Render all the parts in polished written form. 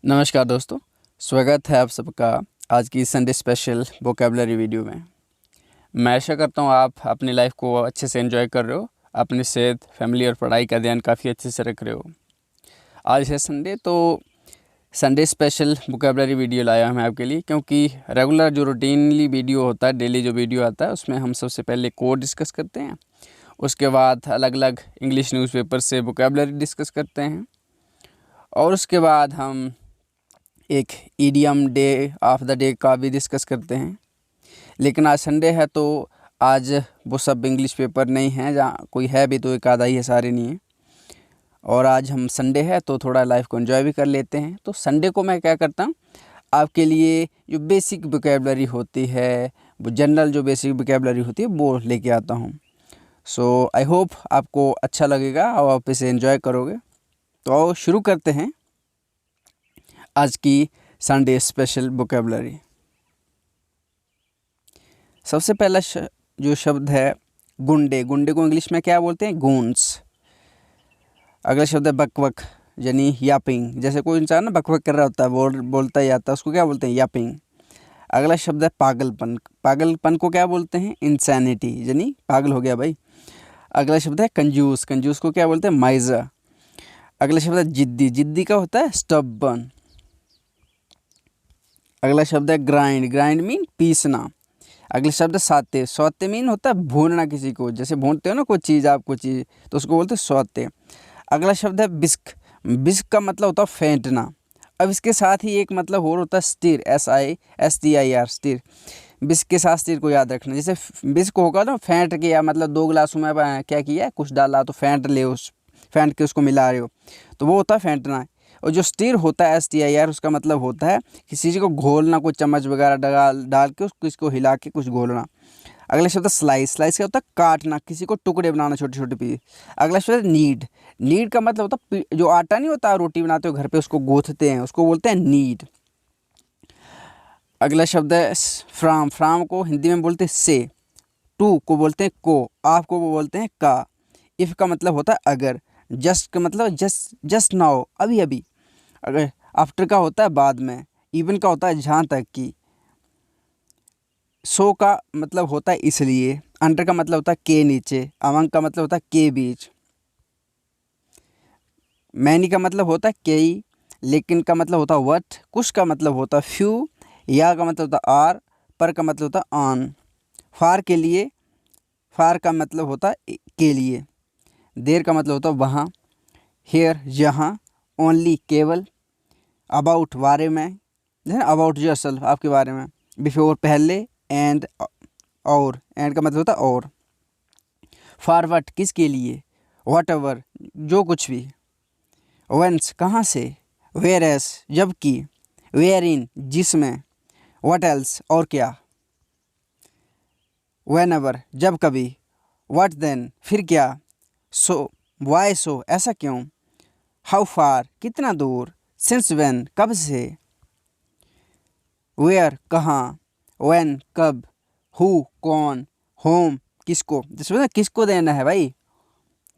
नमस्कार दोस्तों, स्वागत है आप सबका आज की संडे स्पेशल वोकेबलरी वीडियो में। मैं आशा करता हूँ आप अपनी लाइफ को अच्छे से एंजॉय कर रहे हो, अपनी सेहत, फैमिली और पढ़ाई का ध्यान काफ़ी अच्छे से रख रहे हो। आज है संडे, तो संडे स्पेशल वोकेबलरी वीडियो लाया हूँ मैं आपके लिए, क्योंकि रेगुलर जो रूटीनली वीडियो होता है, डेली जो वीडियो आता है, उसमें हम सबसे पहले कोड डिस्कस करते हैं। उसके बाद अलग अलग इंग्लिश न्यूज़पेपर से वोकेबलरी डिस्कस करते हैं, और उसके बाद हम एक idiom day of the day का भी डिस्कस करते हैं। लेकिन आज संडे है, तो आज वो सब इंग्लिश पेपर नहीं हैं, जहाँ कोई है भी तो एक आधा ही है, सारे नहीं हैं। और आज हम संडे है तो थोड़ा लाइफ को एंजॉय भी कर लेते हैं। तो संडे को मैं क्या करता हूँ, आपके लिए जो बेसिक वोकेबलरी होती है, वो जनरल जो बेसिक वोकेबलरी होती है, वो लेके आता हूँ। सो आई होप आपको अच्छा लगेगा और आप इसे एंजॉय करोगे। तो आओ शुरू करते हैं आज की संडे स्पेशल वोकेबलरी। सबसे पहला जो शब्द है गुंडे। गुंडे को इंग्लिश में क्या बोलते हैं? गूंस। अगला शब्द है बकवक, यानी यापिंग। जैसे कोई इंसान ना बकवक कर रहा होता है, बोलता ही आता है, उसको क्या बोलते हैं? यापिंग। अगला शब्द है पागलपन। पागलपन को क्या बोलते हैं? इंसैनिटी, यानी पागल हो गया भाई। अगला शब्द है कंजूस। कंजूस को क्या बोलते हैं? माइजर। अगला शब्द है जिद्दी। जिद्दी का होता है स्टबर्न। अगला शब्द है ग्राइंड। ग्राइंड मीन पीसना। अगला शब्द है सौते। सौते मीन होता है भूनना किसी को, जैसे भूनते हो ना कोई चीज़, आप कोई चीज़, तो उसको बोलते हैं सौते। अगला शब्द है बिस्क। बिस्क का मतलब होता है फेंटना। अब इसके साथ ही एक मतलब और होता है स्टीर, SISTIR, स्टीर। बिस्क के साथ स्टीर को याद रखना। जैसे बिस्क होगा ना, फेंट के, या मतलब 2 गिलासों में क्या किया, कुछ डाला तो फेंट के उसको मिला रहे हो, तो वो होता है फेंटना। और जो स्टीर होता है STIR, उसका मतलब होता है किसी चीज़ को घोलना, कोई चम्मच वगैरह डाल के इसको हिला के कुछ घोलना। अगला शब्द है स्लाइस। स्लाइस क्या होता है? काटना, किसी को टुकड़े बनाना, छोटे छोटे पीस। अगला शब्द है नीड। नीड का मतलब होता है जो आटा नहीं होता, रोटी बनाते हो घर पे, उसको गूंथते हैं, उसको बोलते हैं नीड। अगला शब्द है फ्राम। फ्राम को हिंदी में बोलते हैं से। टू को बोलते हैं को। आप को वो बोलते हैं का। इफ़ का मतलब होता है अगर। जस्ट का मतलब जस्ट नाउ, अभी अभी। अगर आफ्टर का होता है बाद में। इवन का होता है जहाँ तक की। सो का मतलब होता है इसलिए। अंडर का मतलब होता है के नीचे। अमंग का मतलब होता है के बीच। मैनी का मतलब होता है कई। लेकिन का मतलब होता है वट। कुछ का मतलब होता है फ्यू। या का मतलब होता है आर। पर का मतलब होता है ऑन। फार के लिए। फार का मतलब होता है के लिए। देर का मतलब होता है वहाँ। हेयर यहाँ। ओनली केवल। अबाउट बारे में, जैसे अबाउट योरसेल्फ, आपके बारे में। बिफोर पहले। एंड और, एंड का मतलब होता है और। फॉरवर्ड किसके लिए। वट एवर जो कुछ भी। वेंस कहाँ से। वेयर एस जबकि। वेयर इन जिसमें। वट एल्स और क्या। वेन एवर जब कभी। वट देन फिर क्या। सो वाई सो ऐसा क्यों। हाउ फार कितना दूर। सिंस वेन कब से। वेयर कहाँ। व्हेन कब। हु कौन। होम किसको, जैसे बोलते किसको देना है भाई,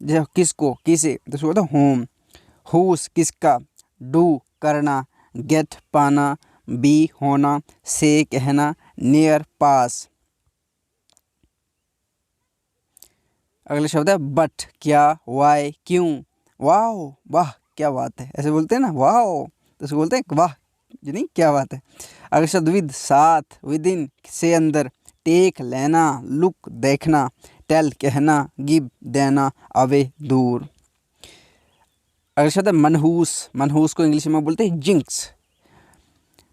जैसे किसको किसे, जैसे बोलते होम। हुस किसका। डू करना। गेट पाना। बी होना। से कहना। नियर पास। अगला शब्द है बट क्या। वाई क्यों। वाह वाह क्या बात है, ऐसे बोलते हैं ना, वाह, तो ऐसे बोलते हैं वाह, यानी क्या बात है। अगला शब्द विद साथ। विद इन से अंदर। टेक लेना। लुक देखना। टेल कहना। गिव देना। अवे दूर। अगला शब्द है मनहूस। मनहूस को इंग्लिश में बोलते हैं जिंक्स।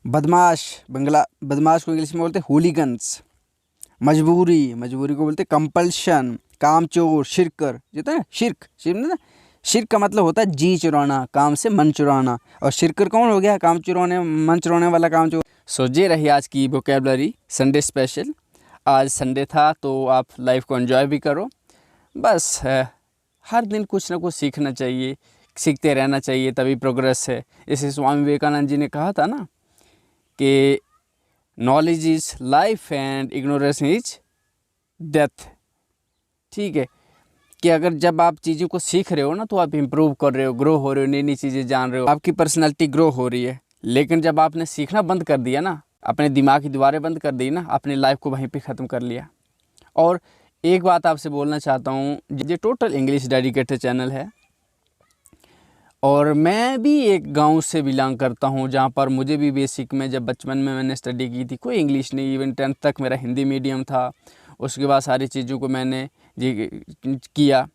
बदमाश बदमाश को इंग्लिश में बोलते हैं हूलिगन्स। मजबूरी। मजबूरी को बोलते हैं कंपल्शन। कामचोर। शिरकर जितना है शिरक, शिरक का मतलब होता है जी चुराना, काम से मन चुराना। और शिरकर कौन हो गया? काम चुराने, मन चुराने वाला काम चोर। सो ये रही आज की वोकेबलरी संडे स्पेशल। आज संडे था तो आप लाइफ को एंजॉय भी करो। बस हर दिन कुछ ना कुछ सीखना चाहिए, सीखते रहना चाहिए, तभी प्रोग्रेस है। इसे स्वामी विवेकानंद जी ने कहा था ना कि knowledge is life and ignorance is death. ठीक है, कि अगर जब आप चीज़ों को सीख रहे हो ना, तो आप इम्प्रूव कर रहे हो, ग्रो हो रहे हो, नई नई चीज़ें जान रहे हो, आपकी पर्सनालिटी ग्रो हो रही है। लेकिन जब आपने सीखना बंद कर दिया ना, अपने दिमाग की दीवारें बंद कर दी ना, अपनी लाइफ को वहीं पे ख़त्म कर लिया। और एक बात आपसे बोलना चाहता हूँ, ये टोटल इंग्लिश डेडिकेटेड चैनल है और मैं भी एक गांव से बिलोंग करता हूं, जहां पर मुझे भी बेसिक में जब बचपन में मैंने स्टडी की थी कोई इंग्लिश नहीं, इवन 10th तक मेरा हिंदी मीडियम था। उसके बाद सारी चीज़ों को मैंने ये किया।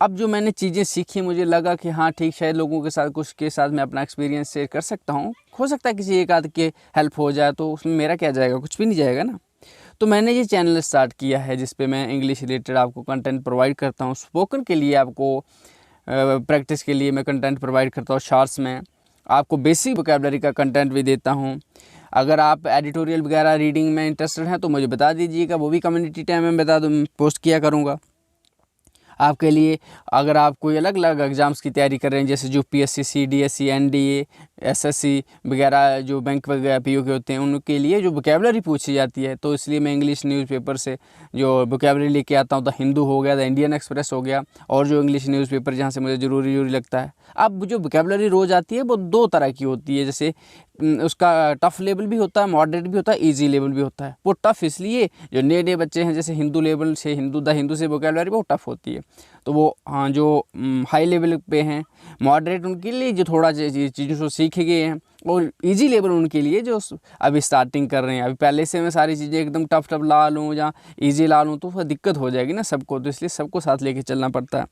अब जो मैंने चीज़ें सीखी मुझे लगा कि हाँ ठीक, शायद लोगों के साथ कुछ के साथ मैं अपना एक्सपीरियंस शेयर कर सकता हूँ। हो सकता है किसी एक आध के हेल्प हो जाए, तो उसमें मेरा क्या जाएगा, कुछ भी नहीं जाएगा ना। तो मैंने ये चैनल स्टार्ट किया है जिस पे मैं इंग्लिश रिलेटेड आपको कंटेंट प्रोवाइड करता हूँ। स्पोकन के लिए आपको प्रैक्टिस के लिए मैं कंटेंट प्रोवाइड करता हूँ। शॉर्ट्स में आपको बेसिक वोकैबुलरी का कंटेंट भी देता हूँ। अगर आप एडिटोरियल वगैरह रीडिंग में इंटरेस्टेड हैं तो मुझे बता दीजिएगा, वो भी कम्युनिटी टैब में बता दूँ, पोस्ट किया करूँगा आपके लिए। अगर आप कोई अलग अलग एग्ज़ाम्स की तैयारी कर रहे हैं, जैसे यूपीएससी, सीडीएसई, एनडीए, एसएससी वगैरह, जो बैंक वगैरह पीओ के होते हैं, उनके लिए जो वोकैबुलरी पूछी जाती है, तो इसलिए मैं इंग्लिश न्यूज़पेपर से जो वोकैबुलरी लेके आता हूँ, द हिंदू हो गया, द इंडियन एक्सप्रेस हो गया, और जो इंग्लिश न्यूज़पेपर जहाँ से मुझे ज़रूरी लगता है। अब जो वोकैबुलरी रोज़ आती है वो 2 तरह की होती है, जैसे उसका टफ़ लेवल भी होता है, मॉडरेट भी होता है, इजी लेवल भी होता है। वो टफ़ इसलिए जो नए नए बच्चे हैं, जैसे हिंदू लेवल से, द हिंदू से वोकैबुलरी वो टफ़ होती है। तो वो हाँ, जो हाई लेवल पे हैं, मॉडरेट उनके लिए जो थोड़ा चीज़ों से सीख गए हैं, और इजी लेवल उनके लिए जो अभी स्टार्टिंग कर रहे हैं। अभी पहले से मैं सारी चीज़ें एकदम टफ ला लूँ या ईजी ला लूँ तो फिर दिक्कत हो जाएगी ना सबको, तो इसलिए सबको साथ लेके चलना पड़ता है।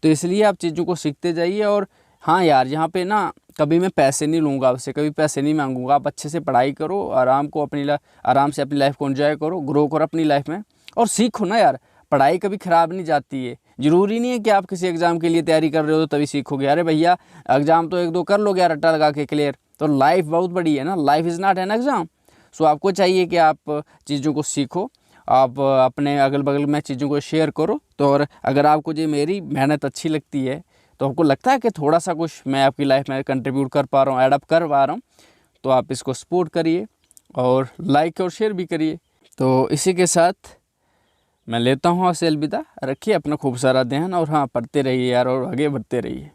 तो इसलिए आप चीज़ों को सीखते जाइए। और हाँ यार, यहाँ पे ना कभी मैं पैसे नहीं लूँगा आपसे, कभी पैसे नहीं मांगूंगा। आप अच्छे से पढ़ाई करो, आराम से अपनी लाइफ को एंजॉय करो, ग्रो करो अपनी लाइफ में, और सीखो ना यार। पढ़ाई कभी ख़राब नहीं जाती है। ज़रूरी नहीं है कि आप किसी एग्ज़ाम के लिए तैयारी कर रहे हो तो तभी सीखोगे। अरे भैया, एग्ज़ाम तो 1-2 कर लोगे यार रट्टा लगा के क्लियर, तो लाइफ बहुत बड़ी है ना। Life is not an exam. So आपको चाहिए कि आप चीज़ों को सीखो, आप अपने अगल बगल में चीज़ों को शेयर करो। तो और अगर आपको ये मेरी मेहनत अच्छी लगती है, तो आपको लगता है कि थोड़ा सा कुछ मैं आपकी लाइफ में कंट्रीब्यूट कर पा रहा हूँ, एडअप कर पा रहा हूँ, तो आप इसको सपोर्ट करिए और लाइक और शेयर भी करिए। तो इसी के साथ मैं लेता हूँ आपसे अलविदा। रखिए अपना खूब सारा ध्यान, और हाँ, पढ़ते रहिए यार, और आगे बढ़ते रहिए।